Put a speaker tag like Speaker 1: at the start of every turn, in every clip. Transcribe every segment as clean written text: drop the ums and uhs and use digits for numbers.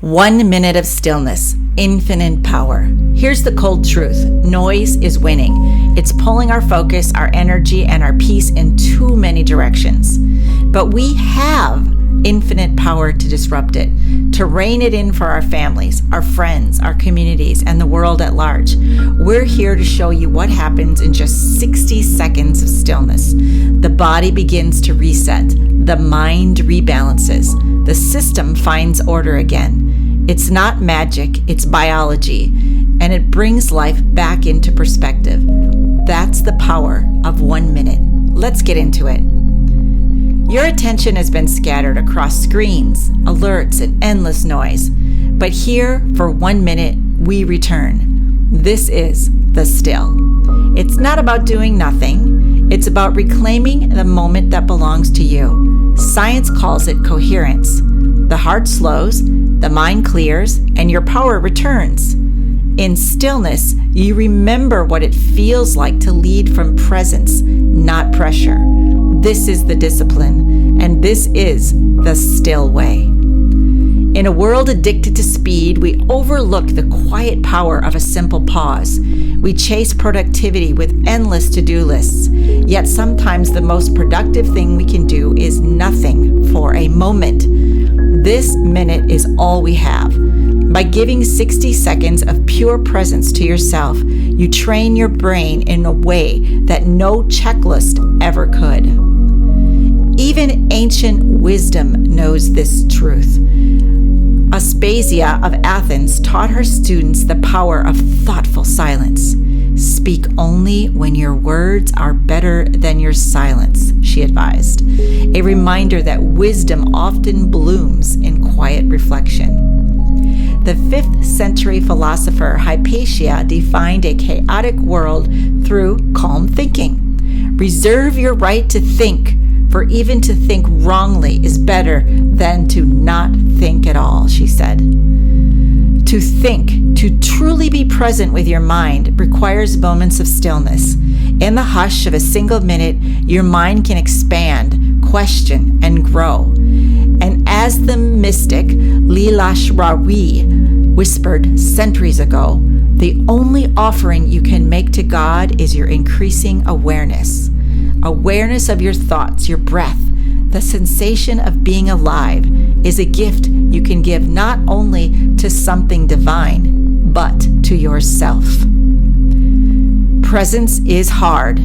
Speaker 1: 1 minute of stillness, infinite power. Here's the cold truth. Noise is winning. It's pulling our focus, our energy, and our peace in too many directions. But we have infinite power to disrupt it, to rein it in for our families, our friends, our communities, and the world at large. We're here to show you what happens in just 60 seconds of stillness. The body begins to reset. The mind rebalances. The system finds order again. It's not magic, it's biology, and it brings life back into perspective. That's the power of 1 minute. Let's get into it. Your attention has been scattered across screens, alerts, and endless noise. But here, for 1 minute, we return. This is the still. It's not about doing nothing. It's about reclaiming the moment that belongs to you. Science calls it coherence. The heart slows, the mind clears, and your power returns. In stillness, you remember what it feels like to lead from presence, not pressure. This is the discipline, and this is the still way. In a world addicted to speed, we overlook the quiet power of a simple pause. We chase productivity with endless to-do lists, yet sometimes the most productive thing we can do is nothing for a moment. This minute is all we have. By giving 60 seconds of pure presence to yourself, you train your brain in a way that no checklist ever could. Even ancient wisdom knows this truth. Aspasia of Athens taught her students the power of thoughtful silence. Speak only when your words are better than your silence, she advised. A reminder that wisdom often blooms in quiet reflection. The 5th century philosopher Hypatia defined a chaotic world through calm thinking. Reserve your right to think, for even to think wrongly is better than to not think at all, she said. To think, to truly be present with your mind, requires moments of stillness. In the hush of a single minute, your mind can expand, question, and grow. And as the mystic Lilashrawi whispered centuries ago, the only offering you can make to God is your increasing awareness. Awareness of your thoughts, your breath, the sensation of being alive is a gift you can give not only to something divine, but to yourself. Presence is hard.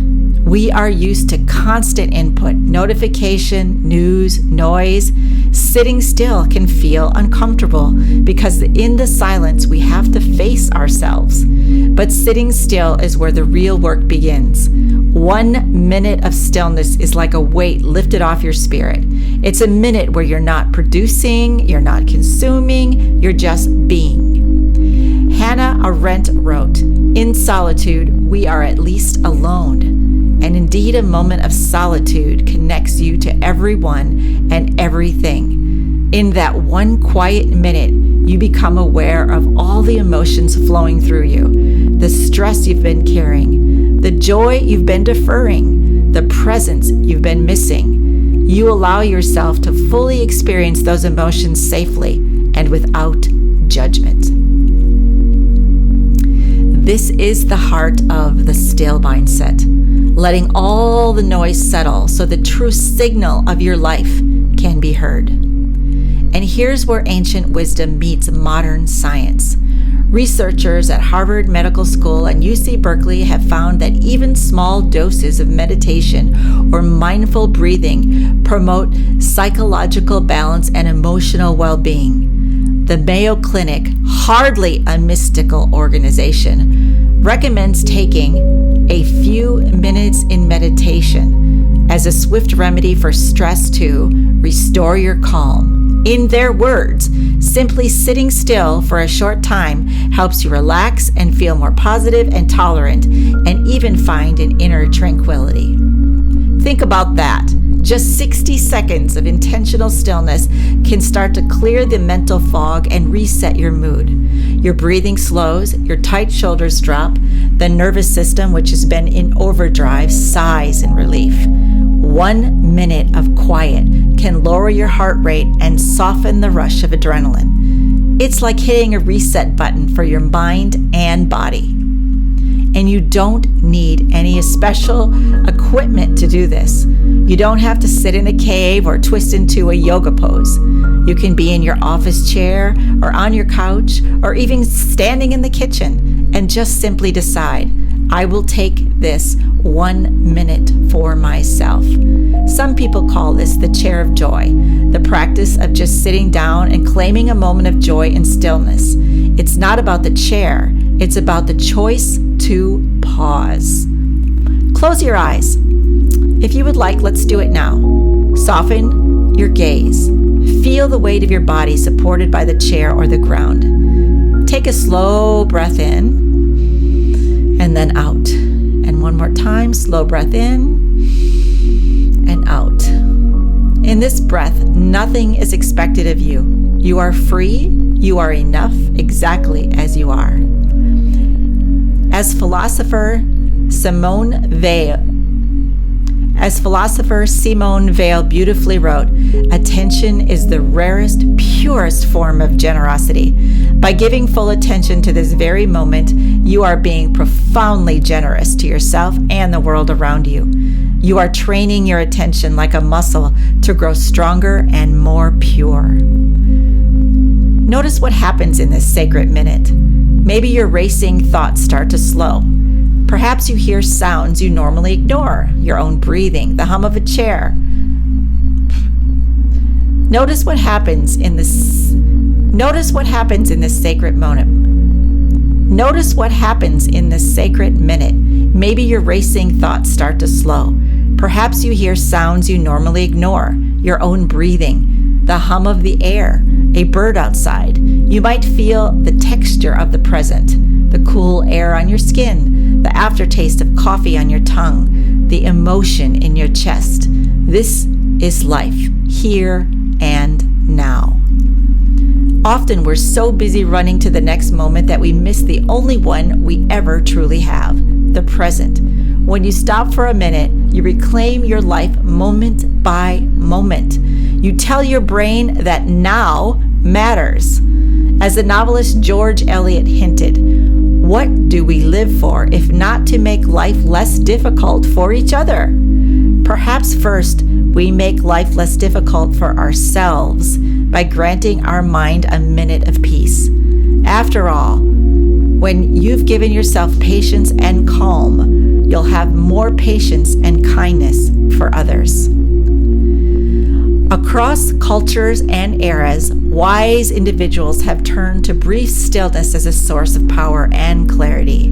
Speaker 1: We are used to constant input, notification, news, noise. Sitting still can feel uncomfortable because in the silence we have to face ourselves. But sitting still is where the real work begins. 1 minute of stillness is like a weight lifted off your spirit. It's a minute where you're not producing, you're not consuming, you're just being. Hannah Arendt wrote, "In solitude, we are at least alone." And indeed, a moment of solitude connects you to everyone and everything. In that one quiet minute, you become aware of all the emotions flowing through you, the stress you've been carrying, the joy you've been deferring, the presence you've been missing. You allow yourself to fully experience those emotions safely and without judgment. This is the heart of the still mindset, letting all the noise settle so the true signal of your life can be heard. And here's where ancient wisdom meets modern science. Researchers at Harvard Medical School and UC Berkeley have found that even small doses of meditation or mindful breathing promote psychological balance and emotional well-being. The Mayo Clinic, hardly a mystical organization, recommends taking a few minutes in meditation as a swift remedy for stress to restore your calm. In their words, simply sitting still for a short time helps you relax and feel more positive and tolerant, and even find an inner tranquility. Think about that. Just 60 seconds of intentional stillness can start to clear the mental fog and reset your mood. Your breathing slows, your tight shoulders drop, the nervous system, which has been in overdrive, sighs in relief. 1 minute of quiet can lower your heart rate and soften the rush of adrenaline. It's like hitting a reset button for your mind and body. And you don't need any special equipment to do this. You don't have to sit in a cave or twist into a yoga pose. You can be in your office chair or on your couch or even standing in the kitchen and just simply decide, I will take this 1 minute for myself. Some people call this the chair of joy, the practice of just sitting down and claiming a moment of joy and stillness. It's not about the chair, it's about the choice to pause. Close your eyes. If you would like, let's do it now. Soften your gaze. Feel the weight of your body supported by the chair or the ground. Take a slow breath in and then out. And one more time, slow breath in and out. In this breath, nothing is expected of you. You are free. You are enough exactly as you are. As philosopher Simone Weil beautifully wrote, attention is the rarest, purest form of generosity. By giving full attention to this very moment, you are being profoundly generous to yourself and the world around you. You are training your attention like a muscle to grow stronger and more pure. Notice what happens in this sacred minute. Maybe your racing thoughts start to slow. Perhaps you hear sounds you normally ignore, your own breathing, the hum of a chair. Notice what happens in this sacred moment. Notice what happens in this sacred minute. Maybe your racing thoughts start to slow. Perhaps you hear sounds you normally ignore, your own breathing, the hum of the air, a bird outside. You might feel the texture of the present, the cool air on your skin, the aftertaste of coffee on your tongue, the emotion in your chest. This is life, here and now. Often we're so busy running to the next moment that we miss the only one we ever truly have, the present. When you stop for a minute, you reclaim your life moment by moment. You tell your brain that now matters. As the novelist George Eliot hinted, what do we live for if not to make life less difficult for each other? Perhaps first, we make life less difficult for ourselves by granting our mind a minute of peace. After all, when you've given yourself patience and calm, you'll have more patience and kindness for others. Across cultures and eras, wise individuals have turned to brief stillness as a source of power and clarity.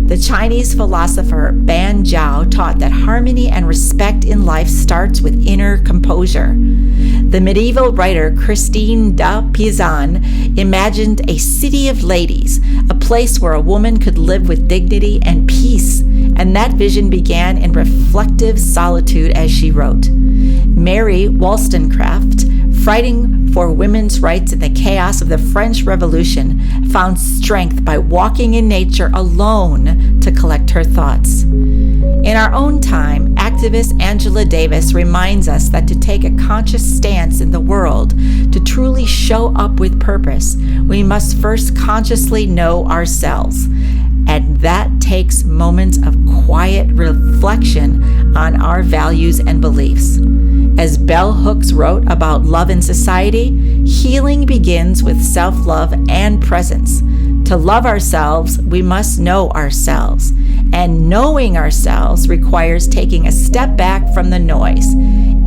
Speaker 1: The Chinese philosopher Ban Zhao taught that harmony and respect in life starts with inner composure. The medieval writer Christine de Pizan imagined a city of ladies, a place where a woman could live with dignity and peace, and that vision began in reflective solitude as she wrote. Mary Wollstonecraft, fighting for women's rights in the chaos of the French Revolution, found strength by walking in nature alone to collect her thoughts. In our own time, activist Angela Davis reminds us that to take a conscious stance in the world, to truly show up with purpose, we must first consciously know ourselves. And that takes moments of quiet reflection on our values and beliefs. As Bell Hooks wrote about love in society, healing begins with self-love and presence. To love ourselves, we must know ourselves. And knowing ourselves requires taking a step back from the noise,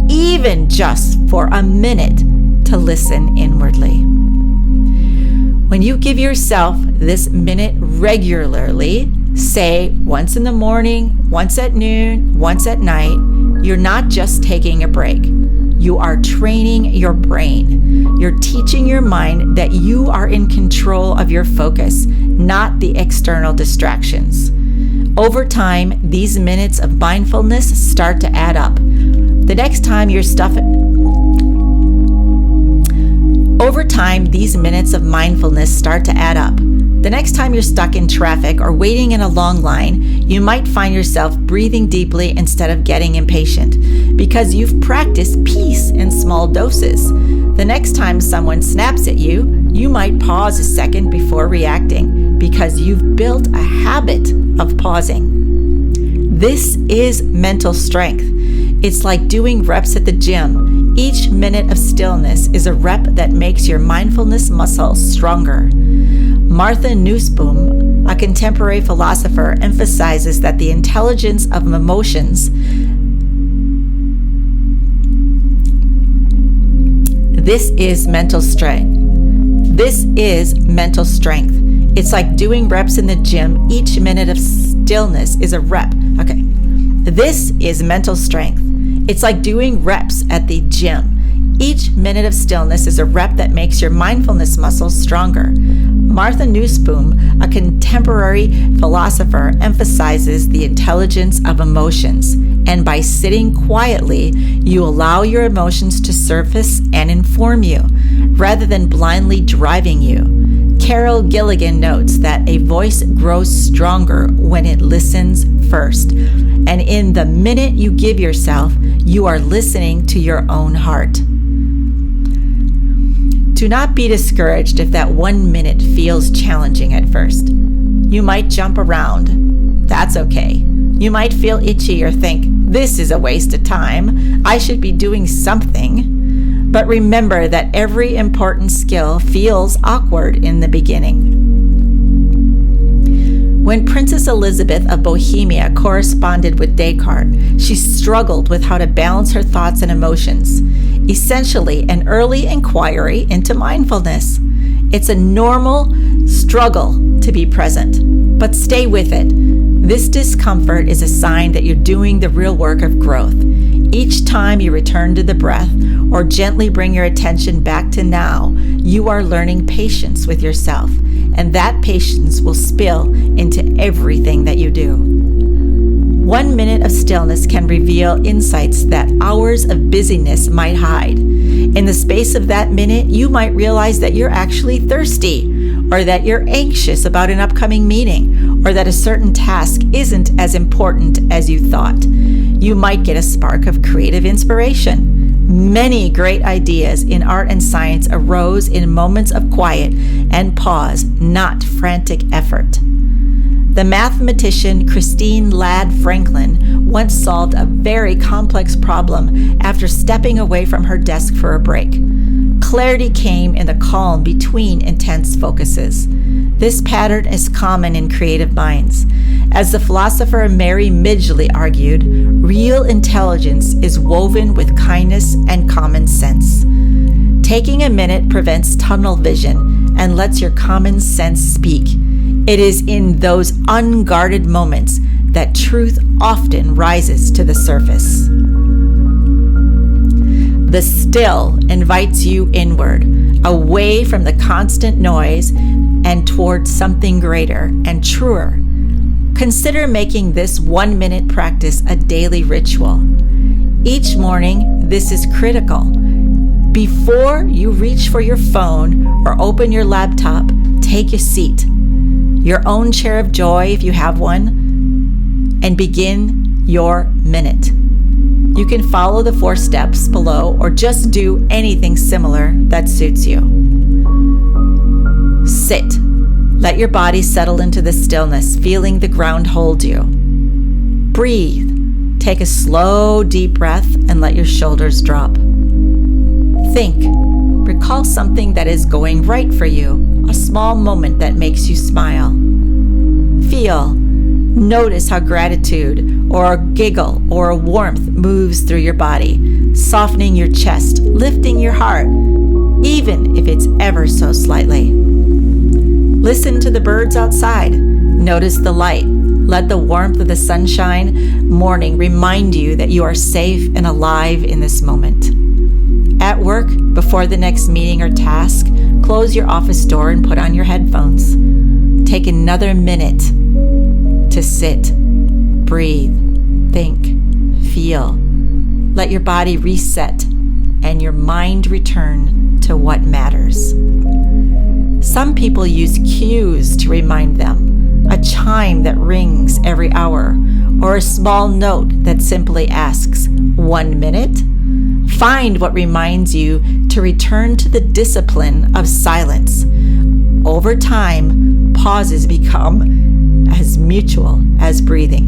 Speaker 1: even just for a minute, to listen inwardly. When you give yourself this minute regularly, say once in the morning, once at noon, once at night, you're not just taking a break. You are training your brain. You're teaching your mind that you are in control of your focus, not the external distractions. Over time, these minutes of mindfulness start to add up. The next time you're stuck in traffic or waiting in a long line, you might find yourself breathing deeply instead of getting impatient because you've practiced peace in small doses. The next time someone snaps at you, you might pause a second before reacting because you've built a habit of pausing. This is mental strength. It's like doing reps at the gym. Each minute of stillness is a rep that makes your mindfulness muscles stronger. Martha Nussbaum, a contemporary philosopher, emphasizes that the intelligence of emotions This is mental strength. It's like doing reps in the gym. Each minute of stillness is a rep. Okay. This is mental strength. It's like doing reps at the gym. Each minute of stillness is a rep that makes your mindfulness muscles stronger. Martha Nussbaum, a contemporary philosopher, emphasizes the intelligence of emotions. And by sitting quietly, you allow your emotions to surface and inform you, rather than blindly driving you. Carol Gilligan notes that a voice grows stronger when it listens first. And in the minute you give yourself, you are listening to your own heart. Do not be discouraged if that 1 minute feels challenging at first. You might jump around. That's okay. You might feel itchy or think, this is a waste of time. I should be doing something. But remember that every important skill feels awkward in the beginning. When Princess Elizabeth of Bohemia corresponded with Descartes, she struggled with how to balance her thoughts and emotions. Essentially, an early inquiry into mindfulness. It's a normal struggle to be present, but stay with it. This discomfort is a sign that you're doing the real work of growth. Each time you return to the breath or gently bring your attention back to now, you are learning patience with yourself, and that patience will spill into everything that you do. 1 minute of stillness can reveal insights that hours of busyness might hide. In the space of that minute, you might realize that you're actually thirsty, or that you're anxious about an upcoming meeting, or that a certain task isn't as important as you thought. You might get a spark of creative inspiration. Many great ideas in art and science arose in moments of quiet and pause, not frantic effort. The mathematician Christine Ladd Franklin once solved a very complex problem after stepping away from her desk for a break. Clarity came in the calm between intense focuses. This pattern is common in creative minds. As the philosopher Mary Midgley argued, real intelligence is woven with kindness and common sense. Taking a minute prevents tunnel vision and lets your common sense speak. It is in those unguarded moments that truth often rises to the surface. The still invites you inward, away from the constant noise and towards something greater and truer. Consider making this 1 minute practice a daily ritual. Each morning, this is critical. Before you reach for your phone or open your laptop, take a seat, your own chair of joy if you have one, and begin your minute. You can follow the 4 steps below or just do anything similar that suits you. Sit. Let your body settle into the stillness, feeling the ground hold you. Breathe. Take a slow, deep breath and let your shoulders drop. Think. Recall something that is going right for you, a small moment that makes you smile. Feel. Notice how gratitude or a giggle or a warmth moves through your body, softening your chest, lifting your heart, even if it's ever so slightly. Listen to the birds outside. Notice the light. Let the warmth of the sunshine morning remind you that you are safe and alive in this moment. At work, before the next meeting or task, close your office door and put on your headphones. Take another minute to sit, breathe, think, feel. Let your body reset and your mind return to what matters. Some people use cues to remind them, a chime that rings every hour, or a small note that simply asks, 1 minute? Find what reminds you to to return to the discipline of silence. Over time, pauses become as mutual as breathing.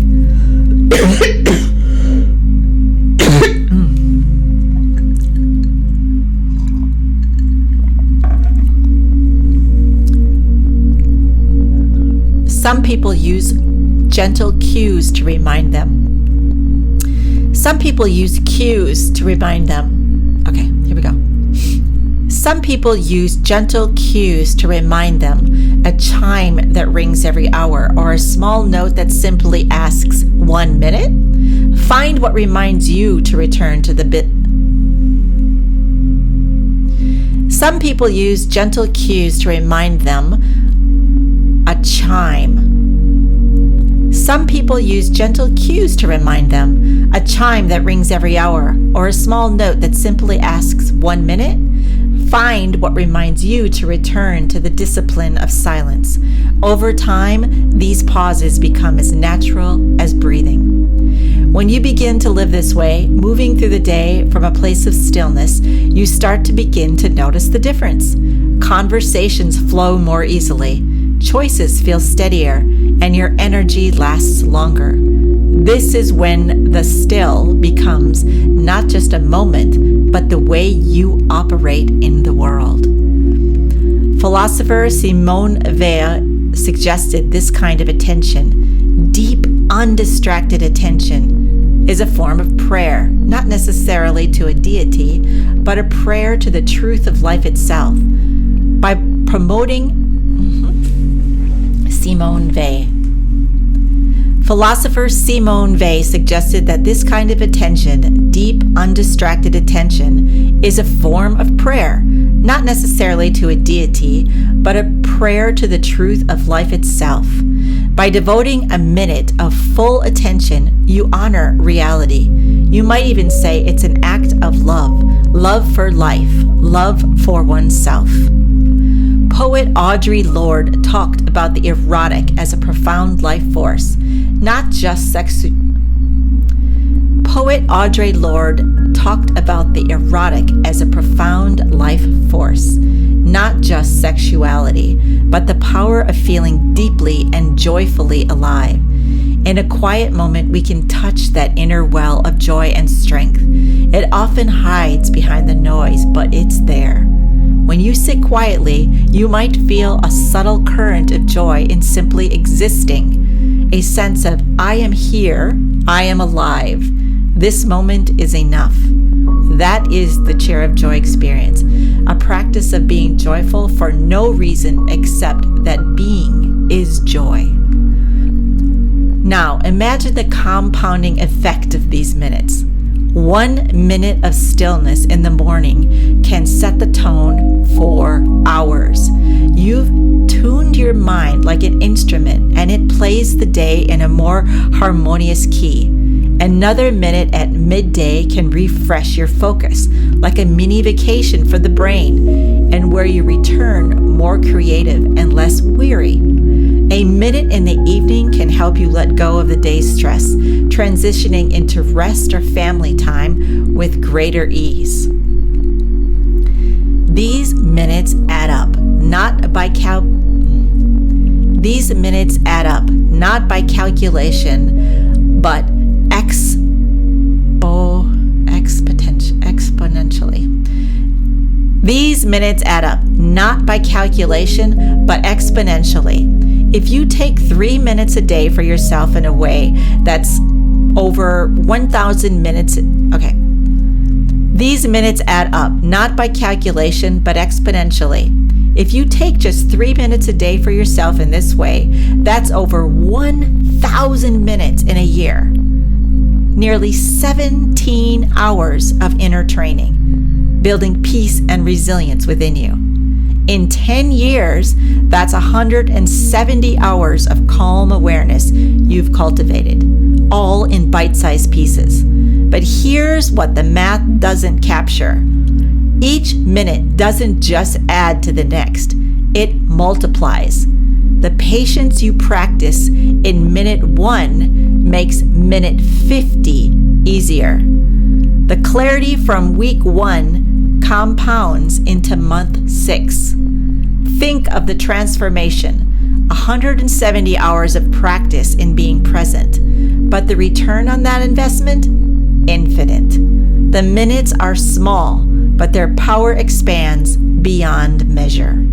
Speaker 1: Some people use gentle cues to remind them. Some people use cues to remind them. Okay, here we go. Some people use gentle cues to remind them, a chime that rings every hour, or a small note that simply asks, 1 minute? Find what reminds you to return to the bit. Some people use gentle cues to remind them, a chime. Some people use gentle cues to remind them, a chime that rings every hour, or a small note that simply asks, 1 minute? Find what reminds you to return to the discipline of silence. Over time, these pauses become as natural as breathing. When you begin to live this way, moving through the day from a place of stillness, you start to begin to notice the difference. Conversations flow more easily. Choices feel steadier, and your energy lasts longer. This is when the still becomes not just a moment, but the way you operate in the world. Philosopher Simone Weil suggested this kind of attention, deep, undistracted attention, is a form of prayer, not necessarily to a deity, but a prayer to the truth of life itself. By promoting Simone Weil. Philosopher Simone Weil suggested that this kind of attention, deep, undistracted attention, is a form of prayer, not necessarily to a deity, but a prayer to the truth of life itself. By devoting a minute of full attention, you honor reality. You might even say it's an act of love for life, love for oneself. Poet Audre Lorde talked about the erotic as a profound life force, not just Poet Audre Lorde talked about the erotic as a profound life force, not just sexuality, but the power of feeling deeply and joyfully alive. In a quiet moment, we can touch that inner well of joy and strength. It often hides behind the noise, but it's there. When you sit quietly, you might feel a subtle current of joy in simply existing, a sense of, I am here, I am alive, this moment is enough. That is the Chair of Joy experience, a practice of being joyful for no reason except that being is joy. Now, imagine the compounding effect of these minutes. 1 minute of stillness in the morning can set the tone for hours. You've tuned your mind like an instrument, and it plays the day in a more harmonious key. Another minute at midday can refresh your focus, like a mini vacation for the brain, and where you return more creative and less weary. A minute in the evening can help you let go of the day's stress, transitioning into rest or family time with greater ease. These minutes add up, not by calculation, but exponentially. These minutes add up, not by calculation, but exponentially. If you take 3 minutes a day for yourself in a way that's over 1,000 minutes, these minutes add up, not by calculation, but exponentially. If you take just 3 minutes a day for yourself in this way, that's over 1,000 minutes in a year. Nearly 17 hours of inner training, building peace and resilience within you. In 10 years, that's 170 hours of calm awareness you've cultivated, all in bite-sized pieces. But here's what the math doesn't capture. Each minute doesn't just add to the next, it multiplies. The patience you practice in minute 1 makes minute 50 easier. The clarity from week 1 compounds into month 6. Think of the transformation. 170 hours of practice in being present. But the return on that investment? Infinite. The minutes are small, but their power expands beyond measure.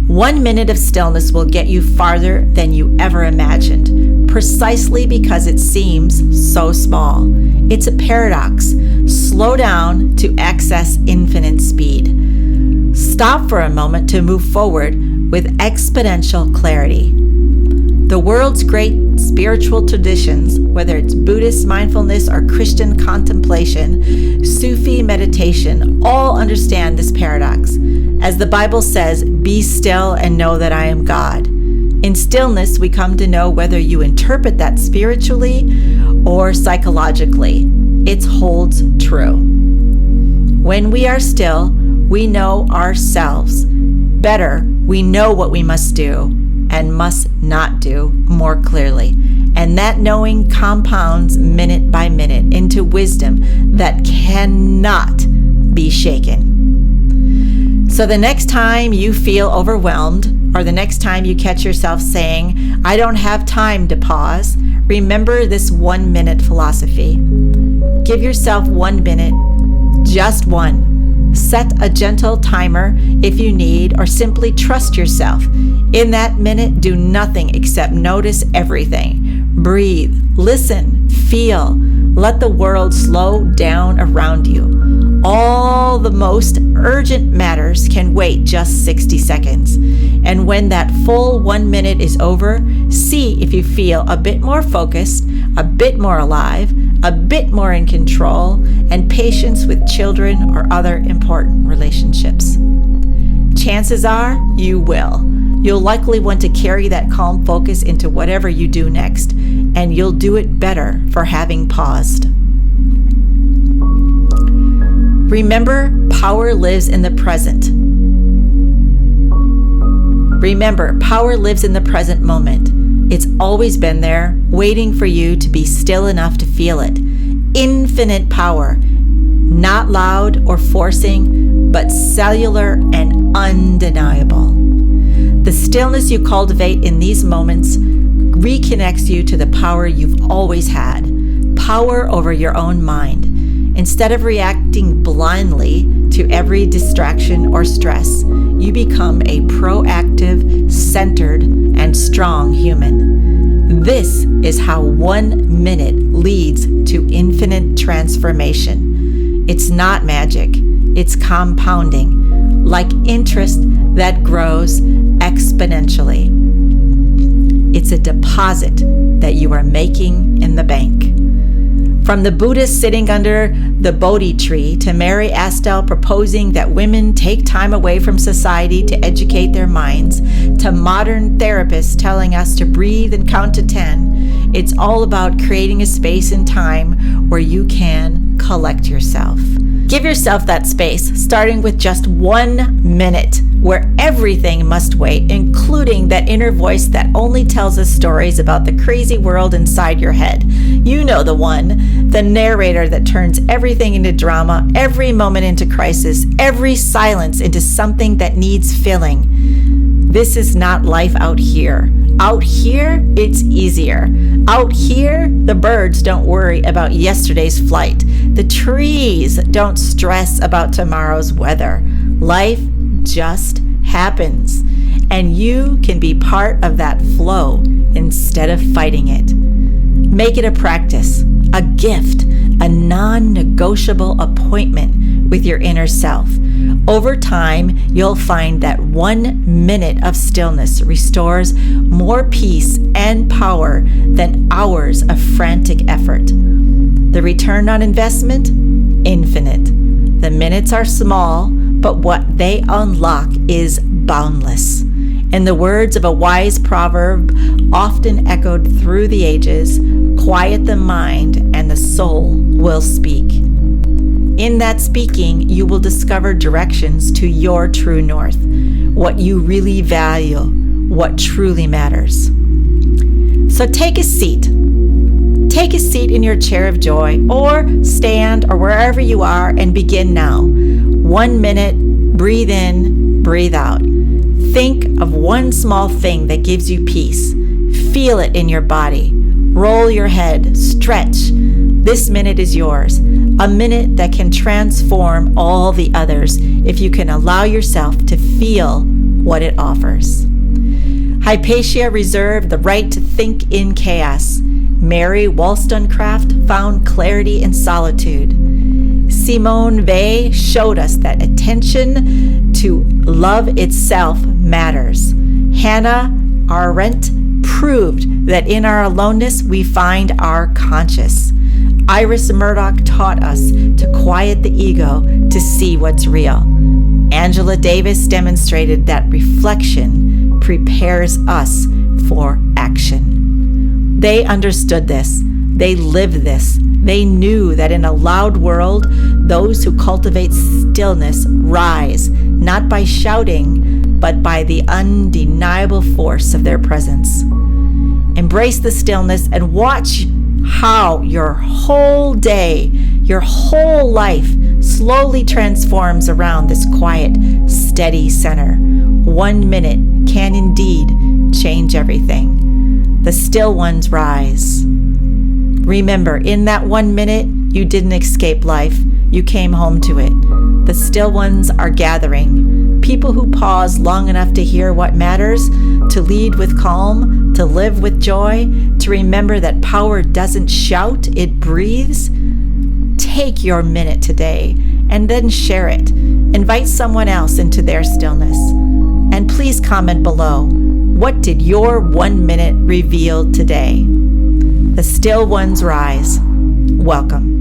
Speaker 1: 1 minute of stillness will get you farther than you ever imagined, precisely because it seems so small. It's a paradox. Slow down to access infinite speed. Stop for a moment to move forward with exponential clarity. The world's great spiritual traditions, whether it's Buddhist mindfulness or Christian contemplation, Sufi meditation, all understand this paradox. As the Bible says, "Be still and know that I am God." In stillness, we come to know whether you interpret that spiritually or psychologically. It holds true. When we are still, we know ourselves better. We know what we must do and must not do more clearly. And that knowing compounds minute by minute into wisdom that cannot be shaken. So the next time you feel overwhelmed, or the next time you catch yourself saying, "I don't have time to pause," remember this 1 minute philosophy. Give yourself 1 minute, just one. Set a gentle timer if you need, or simply trust yourself. In that minute, do nothing except notice everything. Breathe, listen, feel. Let the world slow down around you. All the most urgent matters can wait just 60 seconds. And when that full 1 minute is over, see if you feel a bit more focused, a bit more alive, a bit more in control, and patience with children or other important relationships. Chances are you will. You'll likely want to carry that calm focus into whatever you do next, and you'll do it better for having paused. Remember, power lives in the present. Remember, power lives in the present moment. It's always been there, waiting for you to be still enough to feel it. Infinite power, not loud or forcing, but cellular and undeniable. The stillness you cultivate in these moments reconnects you to the power you've always had, power over your own mind. Instead of reacting blindly to every distraction or stress, you become a proactive, centered, and strong human. This is how 1 minute leads to infinite transformation. It's not magic, it's compounding, like interest that grows exponentially. It's a deposit that you are making in the bank. From the Buddhist sitting under the Bodhi tree to Mary Astle proposing that women take time away from society to educate their minds, to modern therapists telling us to breathe and count to 10, it's all about creating a space and time where you can collect yourself. Give yourself that space, starting with just 1 minute, where everything must wait, including that inner voice that only tells us stories about the crazy world inside your head. You know the one, the narrator that turns everything into drama, every moment into crisis, every silence into something that needs filling. This is not life out here. Out here, it's easier. Out here, the birds don't worry about yesterday's flight. The trees don't stress about tomorrow's weather. Life just happens, and you can be part of that flow instead of fighting it. Make it a practice, a gift, a non-negotiable appointment with your inner self. Over time, you'll find that 1 minute of stillness restores more peace and power than hours of frantic effort. The return on investment? Infinite. The minutes are small, but what they unlock is boundless. In the words of a wise proverb often echoed through the ages, quiet the mind and the soul will speak. In that speaking, you will discover directions to your true north, what you really value, what truly matters. So take a seat. Take a seat in your chair of joy, or stand, or wherever you are, and begin now. 1 minute, breathe in, breathe out. Think of one small thing that gives you peace. Feel it in your body. Roll your head, stretch. This minute is yours. A minute that can transform all the others if you can allow yourself to feel what it offers. Hypatia reserved the right to think in chaos. Mary Wollstonecraft found clarity in solitude. Simone Weil showed us that attention to love itself matters. Hannah Arendt proved that in our aloneness we find our conscious. Iris Murdoch taught us to quiet the ego to see what's real. Angela Davis demonstrated that reflection prepares us for action. They understood this. They lived this. They knew that in a loud world, those who cultivate stillness rise, not by shouting, but by the undeniable force of their presence. Embrace the stillness and watch how your whole day, your whole life slowly transforms around this quiet, steady center. 1 minute can indeed change everything. The still ones rise. Remember, in that 1 minute, you didn't escape life. You came home to it. The still ones are gathering. People who pause long enough to hear what matters, to lead with calm, to live with joy, to remember that power doesn't shout, it breathes. Take your minute today and then share it. Invite someone else into their stillness. And please comment below, what did your 1 minute reveal today? The still ones rise. Welcome.